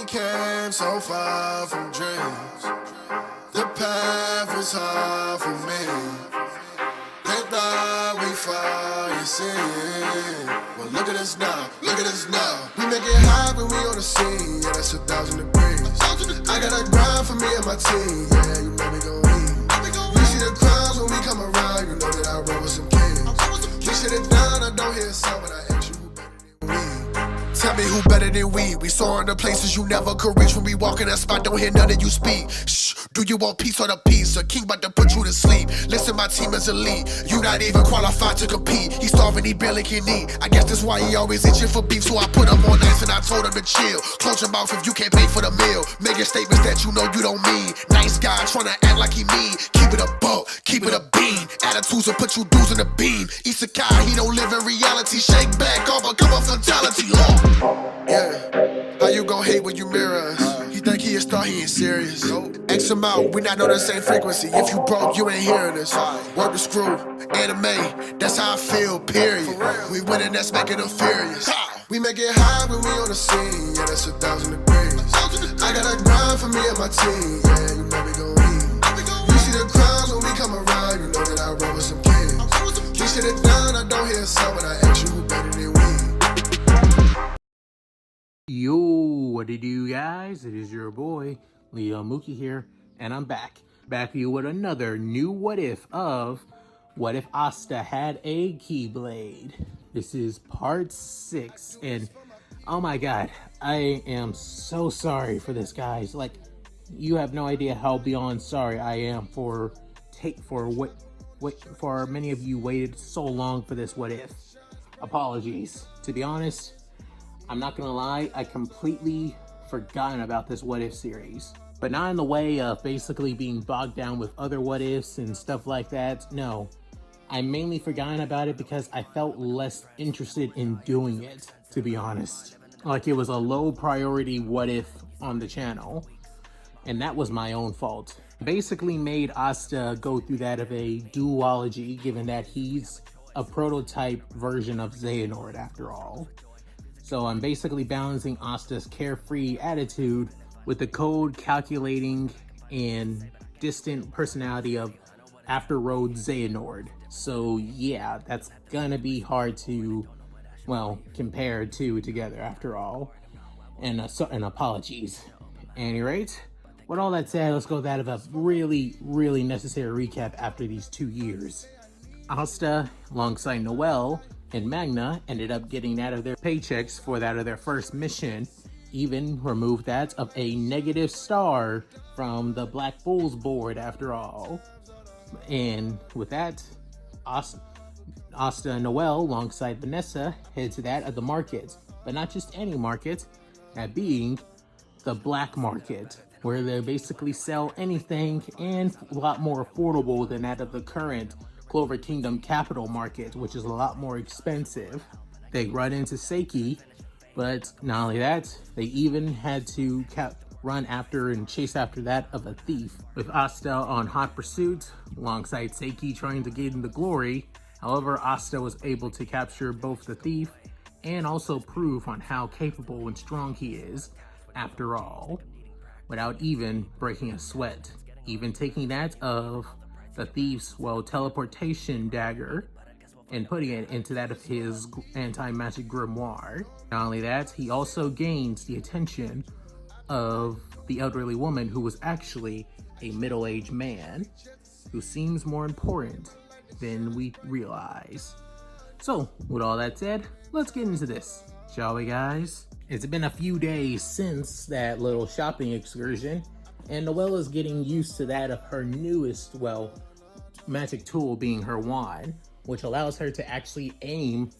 came so far from dreams. The path was hard for me. They thought we fall, you see. Well, look at us now, look at us now. We make it hot when we on the scene. Yeah, that's 1,000 degrees. I got a grind for me and my team. Yeah, you know we gon' eat. You see the crowds when we come around. You know that I roll with some kings. We sit it down, I don't hear a sound when I ask you who better than we. Tell me who better than we. We soaring to places you never could reach. When we walk in that spot, don't hear none of you speak. Shh, do you want peace or the peace? A king about to put you to sleep. Listen, my team is elite. You not even qualified to compete. He's starving, he barely can eat. I guess that's why he always itching for beef. So I put him on ice and I told him to chill. Close your mouth if you can't pay for the meal. Making statements that you know you don't mean. Nice guy trying to act like he mean. Keep it a buck, keep it a bean. Attitudes will put you dudes in the beam. Isekai, he don't live in reality. Shake back off, but come on fatality. Yeah, how you gon' hate when you mirror us? He think he a star, he ain't serious. X him out, we not on the same frequency. If you broke, you ain't hearing us. Work the screw, anime, that's how I feel, period. We winning, that's making them furious. We make it high when we on the scene, yeah, that's 1,000 degrees. I got a grind for me and my team, yeah, you know we gon' eat. You see the crowds when we come around, you know that I roll with some kings. We sit it down, I don't hear a sound when I ask you who better than we. Yo, what it do, guys? It is your boy, Leo Mookie here, and I'm back to you with another new what if of what if Asta had a Keyblade. This is part 6, and oh my god, I am so sorry for this, guys. Like, you have no idea how beyond sorry I am for many of you waited so long for this what if. Apologies. To be honest, I'm not gonna lie, I completely forgotten about this what if series. But not in the way of basically being bogged down with other what ifs and stuff like that. No, I mainly forgotten about it because I felt less interested in doing it, to be honest. Like, it was a low priority what if on the channel, and that was my own fault. Basically made Asta go through that of a duology, given that he's a prototype version of Xehanort after all. So I'm basically balancing Asta's carefree attitude with the cold, calculating, and distant personality of After Road Xehanort. So yeah, that's gonna be hard to, well, compare two together after all. And apologies. At any rate, with all that said, let's go that of a really, really necessary recap after these 2 years. Asta, alongside Noelle and Magna, ended up getting that of their paychecks for that of their first mission, even removed that of a negative star from the Black Bulls board after all. And with that, Asta and Noelle, alongside Vanessa, head to that of the market, but not just any market, that being the black market, where they basically sell anything and a lot more affordable than that of the current Clover Kingdom capital market, which is a lot more expensive. They run into Seiki, but not only that, they even had to run after and chase after that of a thief, with Asta on hot pursuit alongside Seiki trying to gain the glory. However, Asta was able to capture both the thief and also prove on how capable and strong he is after all, without even breaking a sweat, even taking that of the thief's, well, teleportation dagger and putting it into that of his anti-magic grimoire. Not only that, he also gains the attention of the elderly woman who was actually a middle-aged man who seems more important than we realize. So, with all that said, let's get into this, shall we, guys? It's been a few days since that little shopping excursion, and Noelle is getting used to that of her newest, well, magic tool being her wand, which allows her to actually aim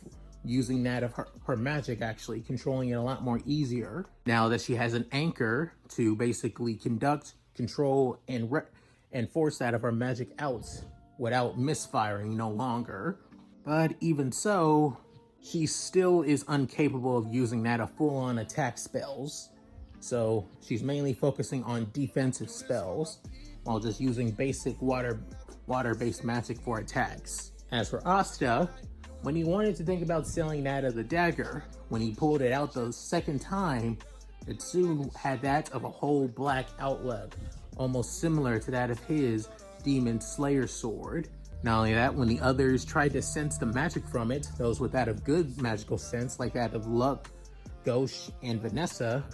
using that of her magic, actually controlling it a lot more easier now that she has an anchor to basically conduct, control, and force that of her magic out without misfiring no longer. But even so, she still is incapable of using that of full-on attack spells. So she's mainly focusing on defensive spells while just using basic water-based magic for attacks. As for Asta, when he wanted to think about selling that of the dagger, when he pulled it out the second time, It soon had that of a whole black outlet, almost similar to that of his Demon Slayer sword. Not only that, when the others tried to sense the magic from it, those with that of good magical sense, like that of Luck, Ghosh, and Vanessa,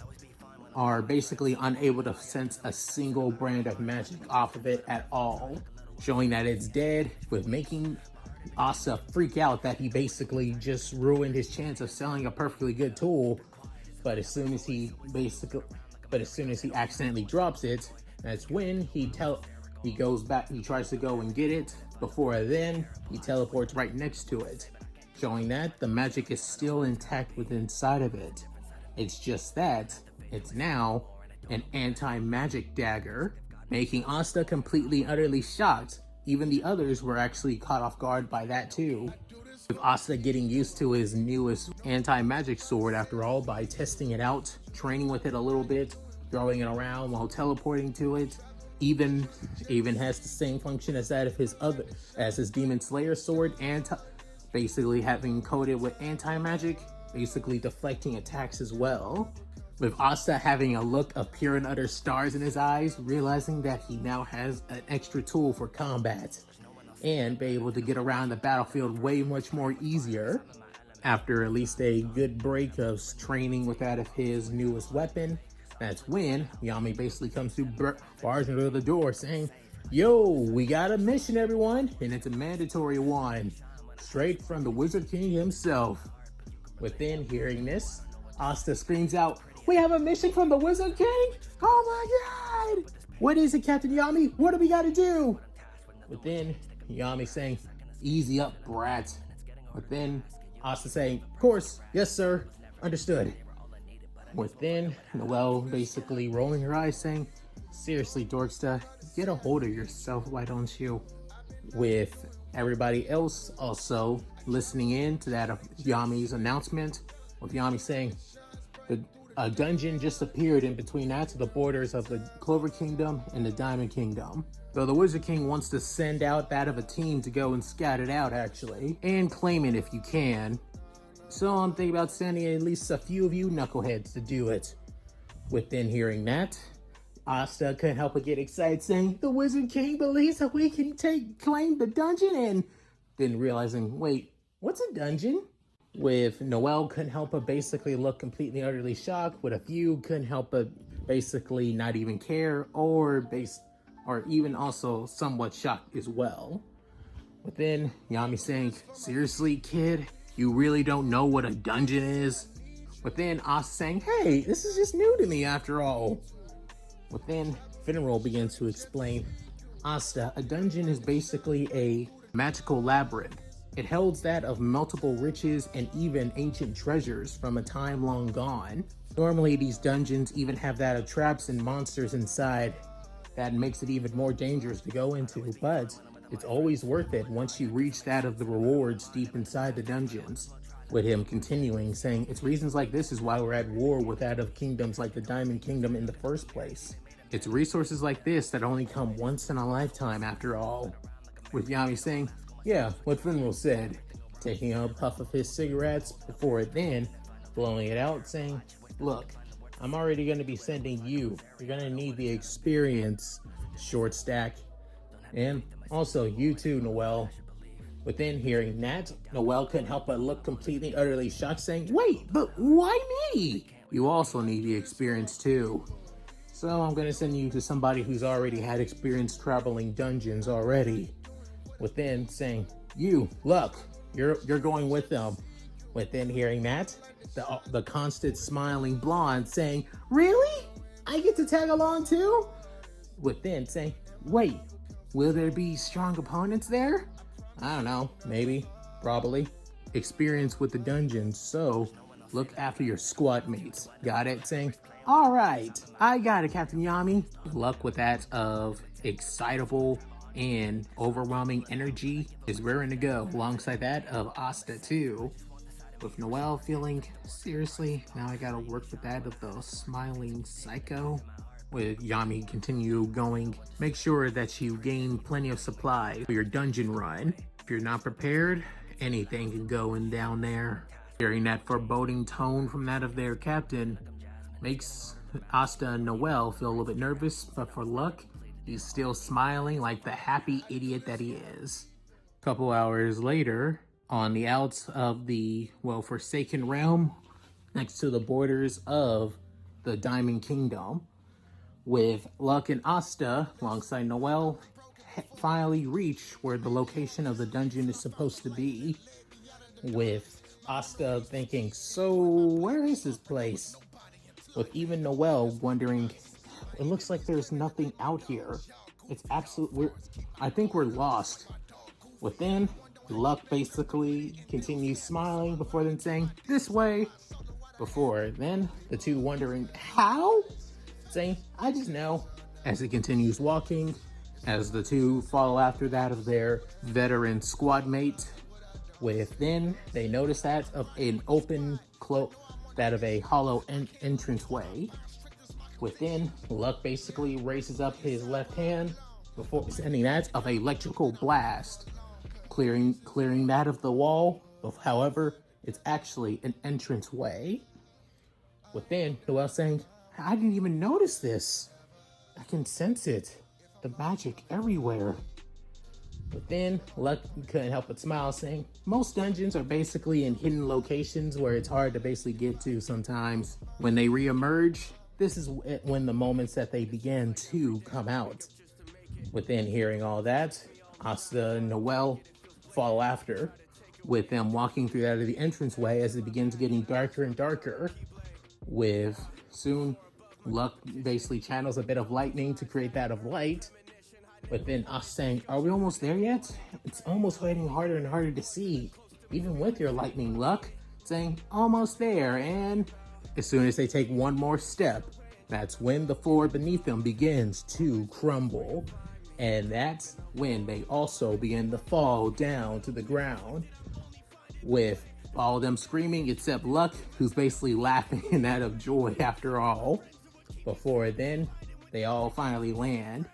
are basically unable to sense a single brand of magic off of it at all, showing that it's dead, with making Asta freak out that he basically just ruined his chance of selling a perfectly good tool. But as soon as he accidentally drops it, that's when he goes back. He tries to go and get it. Before then, he teleports right next to it, showing that the magic is still intact within inside of it. It's just that it's now an anti-magic dagger, making Asta completely utterly shocked. Even the others were actually caught off guard by that too. With Asta getting used to his newest anti-magic sword after all by testing it out, training with it a little bit, throwing it around while teleporting to it. Even has the same function as that of his Demon Slayer sword, basically having coated with anti-magic, basically deflecting attacks as well. With Asta having a look of pure and utter stars in his eyes, realizing that he now has an extra tool for combat and be able to get around the battlefield way much more easier. After at least a good break of training with that of his newest weapon, that's when Yami basically comes through, barging through the door saying, "Yo, we got a mission, everyone, and it's a mandatory one, straight from the Wizard King himself." Within hearing this, Asta screams out, "We have a mission from the Wizard King? Oh my god! What is it, Captain Yami? What do we gotta do?" Within Yami saying, "Easy up, brat." Within Asta saying, "Of course, yes sir, understood." Within Noelle basically rolling her eyes saying, "Seriously, Dorksta, get a hold of yourself, why don't you?" With everybody else also listening in to that of Yami's announcement, with Yami saying, a dungeon just appeared in between that to the borders of the Clover Kingdom and the Diamond Kingdom. Though the Wizard King wants to send out that of a team to go and scout it out actually, and claim it if you can. So I'm thinking about sending at least a few of you knuckleheads to do it. Within hearing that, Asta couldn't help but get excited saying, "The Wizard King believes that we can claim the dungeon," and then realizing, wait, what's a dungeon? With Noelle couldn't help but basically look completely utterly shocked, with a few couldn't help but basically not even care, or even also somewhat shocked as well. Within Yami saying, "Seriously, kid? You really don't know what a dungeon is?" Within Asta saying, "Hey, this is just new to me after all." Within Finneral begins to explain, "Asta, a dungeon is basically a magical labyrinth. It holds that of multiple riches and even ancient treasures from a time long gone. Normally these dungeons even have that of traps and monsters inside. That makes it even more dangerous to go into, but it's always worth it once you reach that of the rewards deep inside the dungeons." With him continuing, saying, "It's reasons like this is why we're at war with that of kingdoms like the Diamond Kingdom in the first place. It's resources like this that only come once in a lifetime after all." With Yami saying, "Yeah, what Finral said," taking a puff of his cigarettes before then blowing it out, saying, "Look, I'm already going to be sending you. You're going to need the experience, short stack. And also you too, Noelle." Within hearing that, Noelle couldn't help but look completely utterly shocked, saying, "Wait, but why me?" "You also need the experience too. So I'm going to send you to somebody who's already had experience traveling dungeons already." Within saying, "You, Luck, you're going with them." Within hearing that, the constant smiling blonde saying, "Really? I get to tag along too?" Within saying, "Wait, will there be strong opponents there?" "I don't know, maybe, probably. Experience with the dungeons, so look after your squad mates. Got it?" Saying, "All right, I got it, Captain Yami." Luck with that of excitable and overwhelming energy is raring to go, alongside that of Asta too. With Noelle feeling, "Seriously, now I gotta work with that of the smiling psycho." With Yami continue going, "Make sure that you gain plenty of supply for your dungeon run. If you're not prepared, anything can go in down there." Hearing that foreboding tone from that of their captain, makes Asta and Noelle feel a little bit nervous, but for Luck, he's still smiling like the happy idiot that he is. A couple hours later, on the outs of the, Forsaken Realm, next to the borders of the Diamond Kingdom, with Luck and Asta, alongside Noelle, finally reach where the location of the dungeon is supposed to be, with Asta thinking, so where is this place? With even Noelle wondering, it looks like there's nothing out here. It's I think we're lost. Within, Luck basically continues smiling before then saying, this way. Before then, the two wondering, how? Saying, I just know. As he continues walking, as the two follow after that of their veteran squad mate. Within, they notice that of an open that of a hollow entranceway. Within, Luck basically raises up his left hand before sending that of an electrical blast, clearing that of the wall. However, it's actually an entranceway. Within, Noelle saying, I didn't even notice this. I can sense it. The magic everywhere. But then, Luck couldn't help but smile, saying, most dungeons are basically in hidden locations where it's hard to basically get to sometimes. When they re-emerge, this is when the moments that they begin to come out. Within hearing all that, Asta and Noelle follow after, with them walking through that of the entranceway as it begins getting darker and darker. With soon, Luck basically channels a bit of lightning to create that of light. But then us saying, are we almost there yet? It's almost getting harder and harder to see, even with your lightning, Luck. Saying, almost there, and as soon as they take one more step, that's when the floor beneath them begins to crumble. And that's when they also begin to fall down to the ground, with all of them screaming except Luck, who's basically laughing out of joy after all. Before then, they all finally land,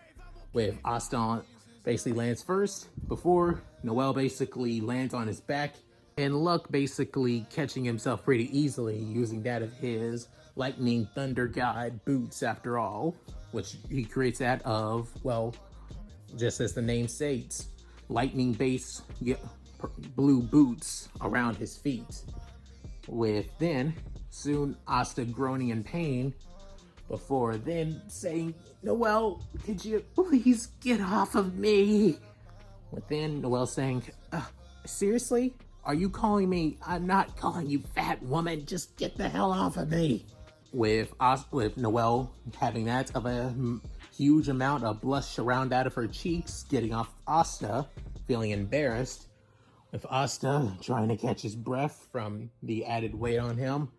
with Asta basically lands first, before Noelle basically lands on his back, and Luck basically catching himself pretty easily using that of his lightning thunder god boots after all, which he creates that of, just as the name states, lightning based blue boots around his feet. With then, soon Asta groaning in pain, before then saying, Noelle, could you please get off of me? Within, Noelle saying, seriously? Are you calling me? I'm not calling you fat woman, just get the hell off of me. With Noelle having that of a huge amount of blush around out of her cheeks, getting off Asta, feeling embarrassed. With Asta trying to catch his breath from the added weight on him.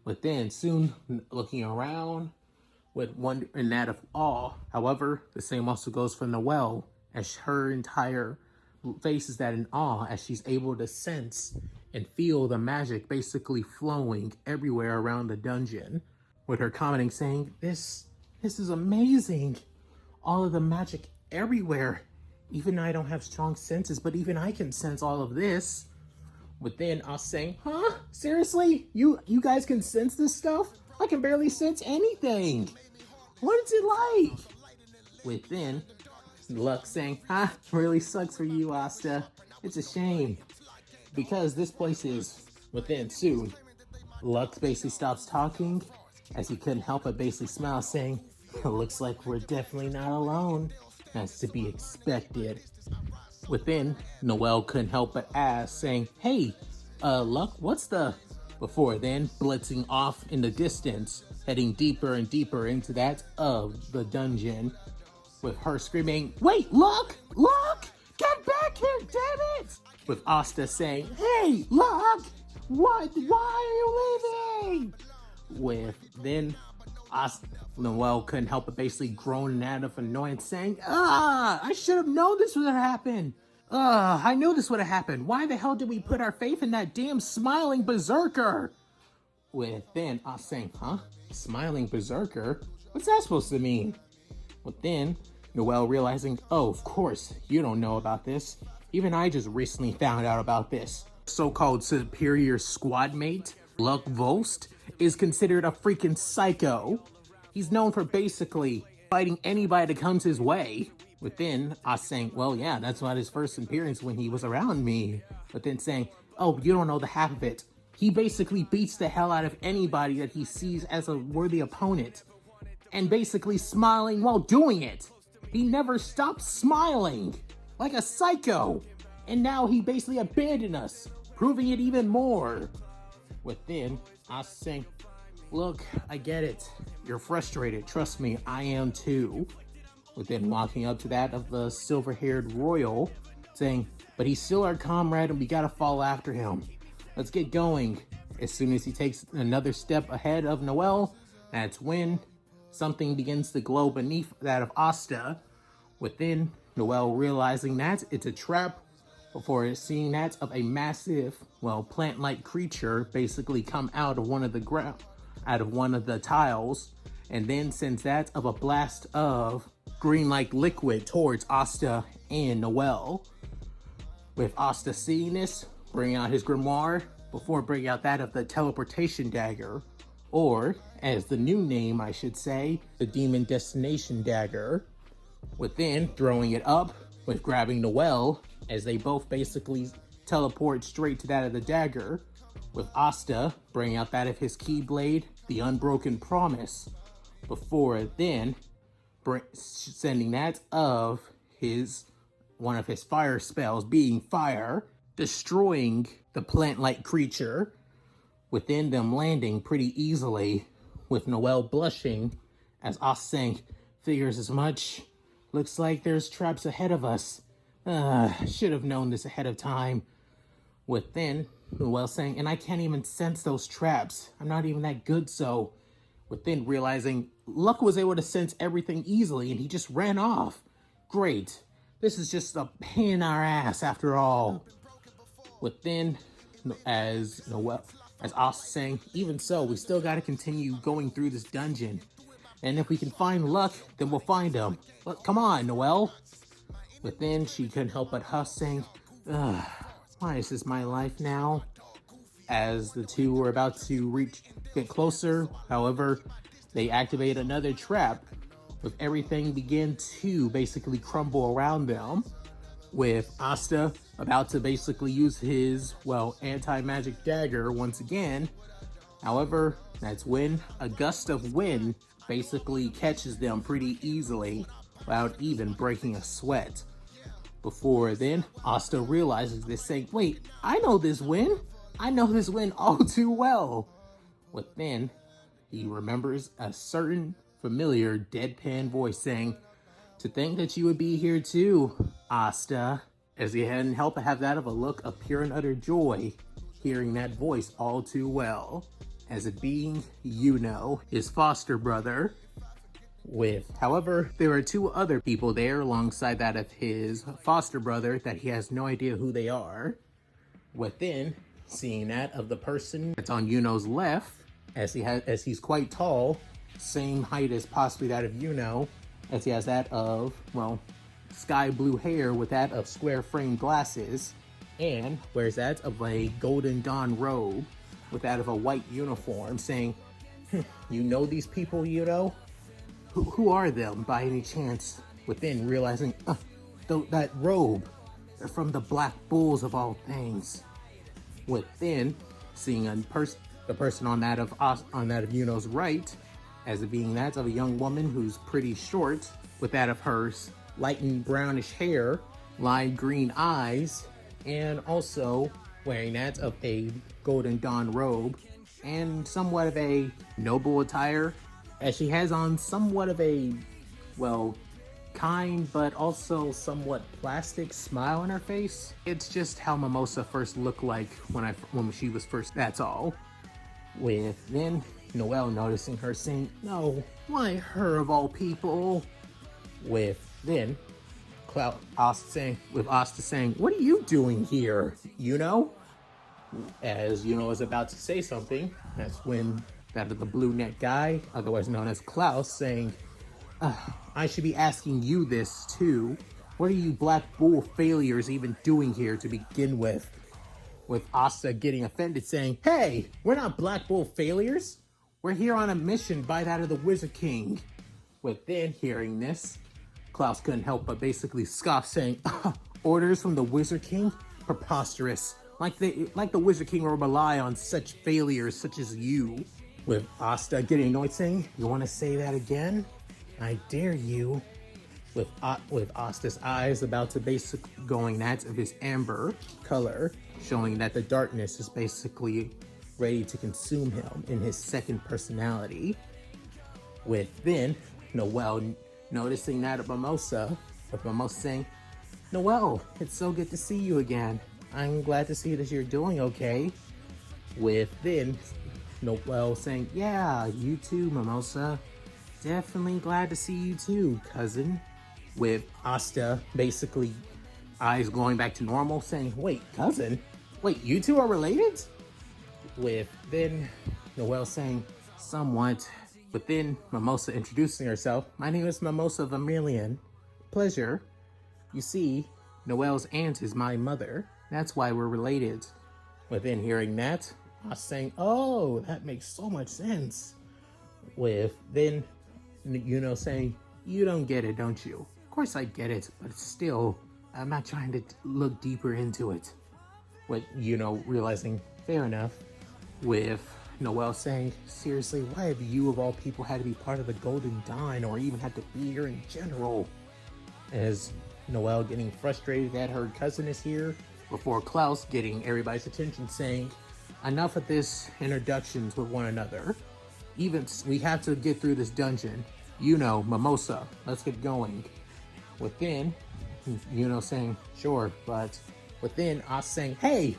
Within, soon looking around, with wonder and that of awe. However, the same also goes for Noelle, as her entire face is that in awe, as she's able to sense and feel the magic basically flowing everywhere around the dungeon, with her commenting saying, this is amazing. All of the magic everywhere. Even I don't have strong senses, but even I can sense all of this. Within us saying, huh? Seriously? You guys can sense this stuff? I can barely sense anything. What is it like? Within, Luck saying, really sucks for you, Asta. It's a shame. Because this place is within soon. Luck basically stops talking, as he couldn't help but basically smile, saying, it looks like we're definitely not alone. That's to be expected. Within, Noelle couldn't help but ask, saying, hey, Luck, what's the... Before then, blitzing off in the distance, heading deeper and deeper into that of the dungeon, with her screaming, wait, Luck! Luck! Get back here, damn it! With Asta saying, hey, Luck! What? Why are you leaving? With then, Noelle couldn't help but basically groaning out of annoyance, saying, I should have known this would happen. I knew this would have happened. Why the hell did we put our faith in that damn smiling berserker? With then us saying, smiling berserker? What's that supposed to mean? With then, Noelle realizing, oh, of course, you don't know about this. Even I just recently found out about this. So-called superior squad mate Luck Vost is considered a freaking psycho. He's known for basically fighting anybody that comes his way. But then us saying, well, yeah, that's not his first appearance when he was around me. But then saying, oh, you don't know the half of it. He basically beats the hell out of anybody that he sees as a worthy opponent. And basically smiling while doing it. He never stops smiling. Like a psycho. And now he basically abandoned us. Proving it even more. But then us saying, look, I get it. You're frustrated. Trust me, I am too. But then walking up to that of the silver-haired royal, saying, but he's still our comrade and we gotta follow after him. Let's get going. As soon as he takes another step ahead of Noelle, that's when something begins to glow beneath that of Asta. Within Noelle realizing that it's a trap before seeing that of a massive, well, plant-like creature basically come out of one of the tiles, and then sends that of a blast of green-like liquid towards Asta and Noelle. With Asta seeing this, bringing out his grimoire before bringing out that of the teleportation dagger, or as the new name I should say, the demon destination dagger. Within throwing it up with grabbing Noelle as they both basically teleport straight to that of the dagger, with Asta bringing out that of his Keyblade, the Unbroken Promise, before then sending that of one of his fire spells being fire, destroying the plant-like creature, within them landing pretty easily, with Noelle blushing as Asta saying, figures as much. Looks like there's traps ahead of us. Should have known this ahead of time. Within Noelle saying, and I can't even sense those traps. I'm not even that good, so. Within realizing Luck was able to sense everything easily and he just ran off. Great. This is just a pain in our ass after all. Within, as Asta saying, even so, we still gotta continue going through this dungeon. And if we can find Luck, then we'll find him. But come on, Noelle. Within, she couldn't help but huff saying, ugh, why is this my life now? As the two were about to get closer, however, they activate another trap, with everything begin to basically crumble around them, with Asta about to basically use his, well, anti-magic dagger once again. However, that's when a gust of wind basically catches them pretty easily without even breaking a sweat. Before then, Asta realizes this, saying, wait, I know this wind. I know this wind all too well. Within, he remembers a certain familiar deadpan voice saying, to think that you would be here too, Asta. As he hadn't helped but have that of a look of pure and utter joy, hearing that voice all too well, as it being, his foster brother. However, there are two other people there alongside that of his foster brother that he has no idea who they are. Within, seeing that of the person that's on Yuno's left, as he's quite tall, same height as possibly that of Yuno, as he has that of, well, sky blue hair with that of square frame glasses, and wears that of a golden dawn robe with that of a white uniform, saying, you know these people, Yuno? Who are them by any chance? Within realizing, that robe, they're from the Black Bulls of all things. Within seeing the person on that of Yuno's right, as it being that of a young woman who's pretty short, with that of hers light brownish hair, lime green eyes, and also wearing that of a golden dawn robe, and somewhat of a noble attire, as she has on somewhat of a, well, kind but also somewhat plastic smile on her face. It's just how Mimosa first looked like when she was first, that's all. With then Noelle noticing her saying, no, why her of all people? With then Asta saying, what are you doing here, Yuno? As Yuno is about to say something, that's when that of the blue neck guy, otherwise known as Klaus, saying, I should be asking you this too. What are you Black Bull failures even doing here to begin with? with Asta getting offended, saying, "Hey, we're not Black Bull failures. We're here on a mission by that of the Wizard King." With then hearing this, Klaus couldn't help but basically scoff, saying, "Orders from the Wizard King? Preposterous. Like the Wizard King will rely on such failures such as you." With Asta getting annoyed, saying, "You want to say that again? I dare you." With Asta's eyes about to basically going that of his amber color, showing that the darkness is basically ready to consume him in his second personality. With then Noelle noticing that of Mimosa, with Mimosa saying, "Noelle, it's so good to see you again. I'm glad to see that you're doing okay." With then Noelle saying, "Yeah, you too, Mimosa. Definitely glad to see you too, cousin." With Asta basically eyes going back to normal, saying, "Wait, cousin? Wait, you two are related?" With then Noelle saying, "Somewhat." But then Mimosa introducing herself, "My name is Mimosa Vermilion. Pleasure. You see, Noelle's aunt is my mother. That's why we're related." Within hearing that, I was saying, "Oh, that makes so much sense." With then, saying, "You don't get it, don't you?" "Of course I get it, but still, I'm not trying to look deeper into it." With, realizing, fair enough. With Noelle saying, "Seriously, why have you of all people had to be part of the Golden Dawn or even had to be here in general?" As Noelle getting frustrated that her cousin is here, before Klaus getting everybody's attention, saying, "Enough of this introductions with one another. We have to get through this dungeon. Mimosa, let's get going." Within, saying, "Sure, but..." Within, us saying, "Hey,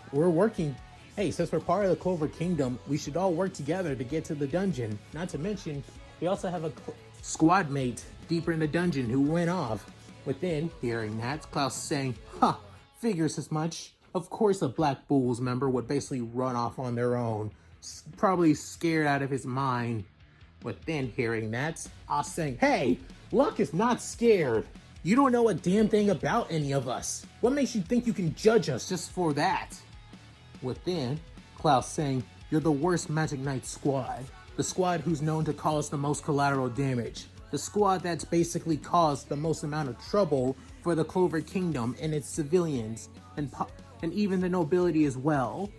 since we're part of the Clover Kingdom, we should all work together to get to the dungeon. Not to mention, we also have a squad mate deeper in the dungeon who went off." Within, hearing that, Klaus saying, "Figures as much. Of course a Black Bulls member would basically run off on their own. Probably scared out of his mind." Within, hearing that, us saying, "Hey, Luck is not scared. You don't know a damn thing about any of us. What makes you think you can judge us just for that?" Within, Klaus saying, "You're the worst Magic Knight squad. The squad who's known to cause the most collateral damage. The squad that's basically caused the most amount of trouble for the Clover Kingdom and its civilians, and even the nobility as well.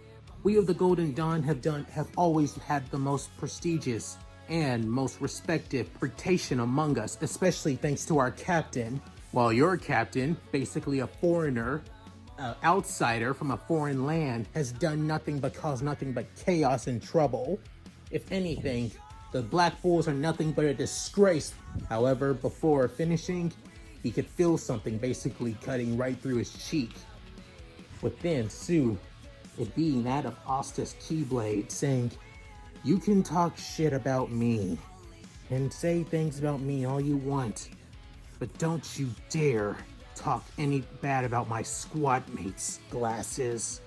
We of the Golden Dawn have always had the most prestigious and most respected reputation among us, especially thanks to our captain. While your captain, basically a foreigner, outsider from a foreign land, has done nothing but cause nothing but chaos and trouble. If anything, the Black Bulls are nothing but a disgrace." However, before finishing, he could feel something basically cutting right through his cheek. Within, soon, it being that of Asta's Keyblade, saying, "You can talk shit about me and say things about me all you want, but don't you dare talk any bad about my squad mates, Glasses.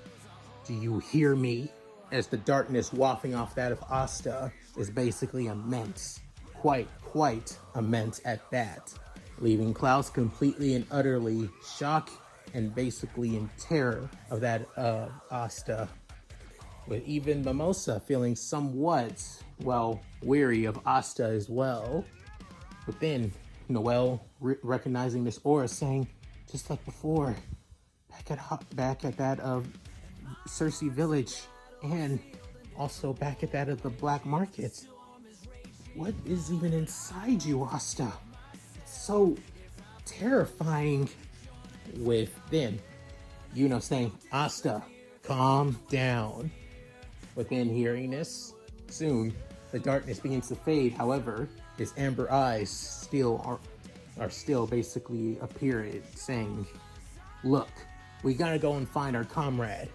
Do you hear me?" As the darkness wafting off that of Asta is basically immense. Quite immense at that. Leaving Klaus completely and utterly shocked and basically in terror of that of Asta. With even Mimosa feeling somewhat, weary of Asta as well. But then Noelle recognizing this aura, saying, "Just like before, back at that of Cersei Village, and also back at that of the Black Market. What is even inside you, Asta? It's so terrifying." With then, saying, "Asta, calm down." Within hearing this, soon the darkness begins to fade. However, his amber eyes are still basically appearing, saying, "Look, we gotta go and find our comrade.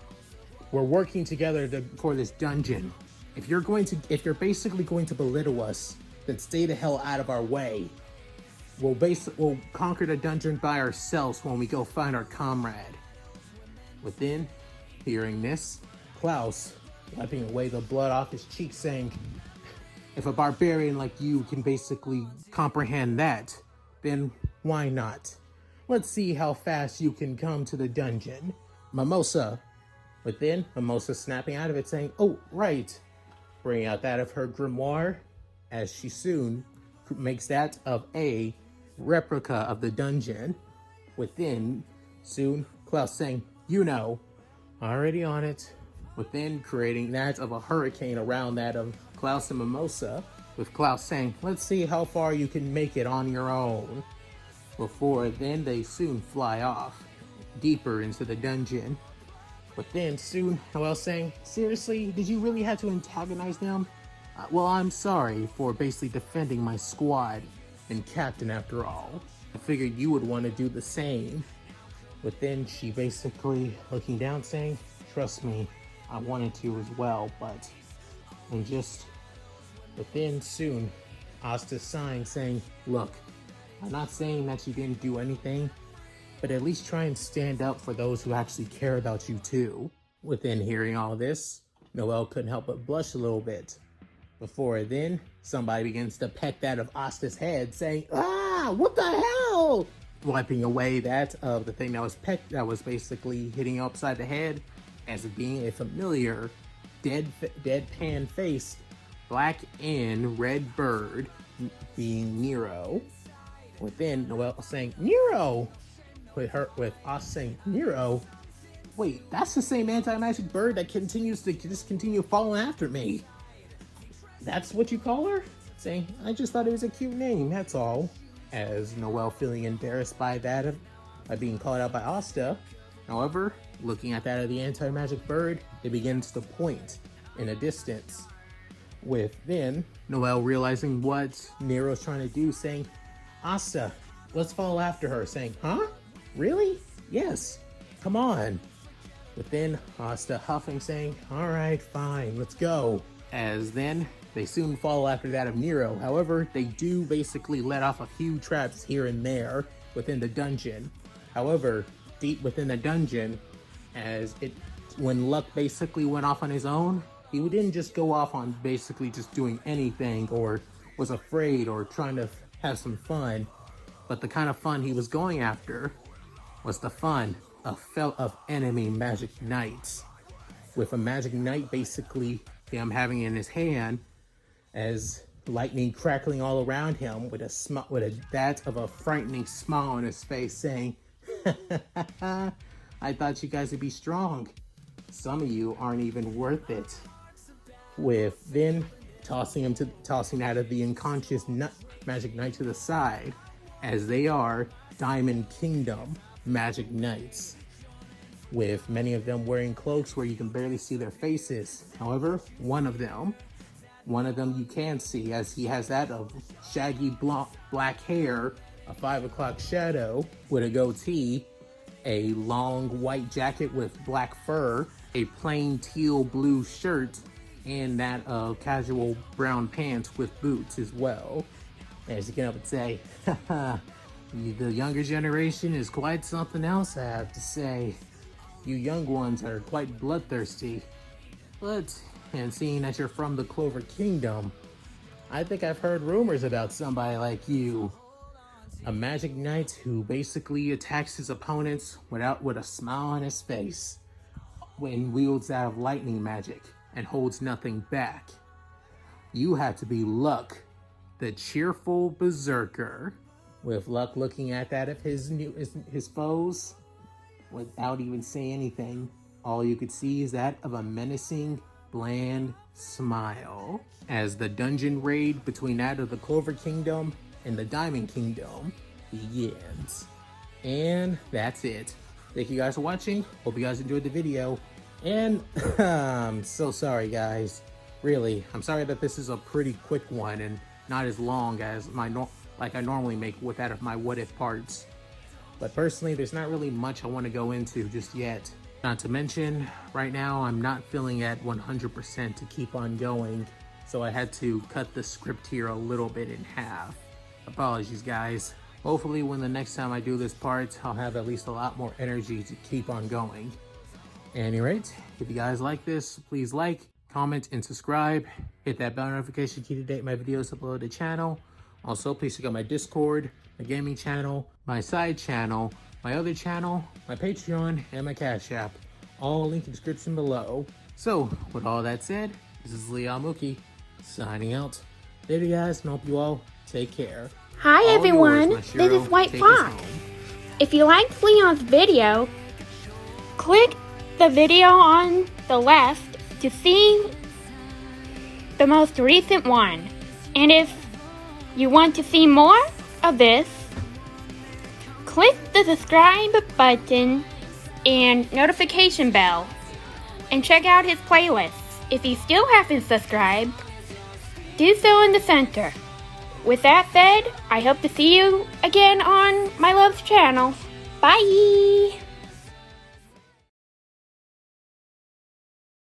We're working together for this dungeon. If you're basically going to belittle us, then stay the hell out of our way. We'll conquer the dungeon by ourselves when we go find our comrade." Within hearing this, Klaus wiping away the blood off his cheek, saying, "If a barbarian like you can basically comprehend that, then why not? Let's see how fast you can come to the dungeon." Mimosa But then Mimosa snapping out of it saying, oh, right. Bringing out that of her grimoire as she soon makes that of a replica of the dungeon. Within, soon, Klaus saying, you know, already on it. Within, creating that of a hurricane around that of Klaus and Mimosa, with Klaus saying, let's see how far you can make it on your own. Before then, they soon fly off, deeper into the dungeon. But then, soon, Noelle saying, seriously, did you really have to antagonize them? Well, I'm sorry for basically defending my squad and captain after all. I figured you would want to do the same. But then she basically looking down saying, trust me, I wanted to as well, but then soon, Asta sighing saying, look, I'm not saying that you didn't do anything, but at least try and stand up for those who actually care about you too. Within hearing all this, Noelle couldn't help but blush a little bit. Before then, somebody begins to peck that of Asta's head, saying, ah, what the hell? Wiping away that of the thing that was pecked, that was basically hitting you upside the head, as it being a familiar, deadpan-faced, black and red bird, being Nero. Within, Noelle saying, Nero! With us saying, Nero? Wait, that's the same anti-magic bird that continues to just continue following after me. That's what you call her? Saying, I just thought it was a cute name, that's all. As Noelle feeling embarrassed by that, by being called out by Asta. However, looking at that of the anti-magic bird, it begins to point in a distance. With then, Noelle realizing what Nero's trying to do, saying, Asta, let's follow after her, saying, huh? Really? Yes, come on. But then Asta huffing, saying, alright, fine, let's go. As then, they soon follow after that of Nero. However, they do basically let off a few traps here and there within the dungeon. However, deep within the dungeon, when Luck basically went off on his own, he didn't just go off on basically just doing anything or was afraid or trying to have some fun. But the kind of fun he was going after was the fun of enemy magic knights. With a magic knight basically him having in his hand as lightning crackling all around him with that of a frightening smile on his face, saying, I thought you guys would be strong. Some of you aren't even worth it. With then tossing out of the unconscious magic knight to the side, as they are Diamond Kingdom magic knights, with many of them wearing cloaks where you can barely see their faces. However, one of them you can see, as he has that of shaggy black hair, a 5 o'clock shadow with a goatee, a long white jacket with black fur, a plain teal blue shirt, and that of casual brown pants with boots as well. As you can up and say, the younger generation is quite something else, I have to say. You young ones are quite bloodthirsty. And seeing that you're from the Clover Kingdom, I think I've heard rumors about somebody like you. A magic knight who basically attacks his opponents with a smile on his face, when wields that of lightning magic and holds nothing back. You have to be Luck, the cheerful berserker. With Luck looking at that of his foes, without even saying anything, all you could see is that of a menacing, bland smile. As the dungeon raid between that of the Clover Kingdom and the Diamond Kingdom begins. And that's it. Thank you guys for watching. Hope you guys enjoyed the video. And I'm so sorry, guys. Really, I'm sorry that this is a pretty quick one and not as long as like I normally make with that of my what if parts. But personally, there's not really much I want to go into just yet. Not to mention, right now I'm not feeling at 100% to keep on going, so I had to cut the script here a little bit in half. Apologies, guys. Hopefully when the next time I do this part, I'll have at least a lot more energy to keep on going. At any rate, if you guys like this, please like, comment, and subscribe. Hit that bell notification key to date my videos uploaded to the channel. Also, please check out my Discord, my gaming channel, my side channel, my other channel, my Patreon, and my Cash App. all linked in the description below. So, with all that said, this is Leon Mookie, signing out. Later guys, and hope you all take care. Hi All everyone, yours, this is White take us Fox. home. If you liked Leon's video, click the video on the left to see the most recent one. And if you want to see more of this, click the subscribe button and notification bell and check out his playlists. If you still haven't subscribed, do so in the center. With that said, I hope to see you again on my love's channel. Bye!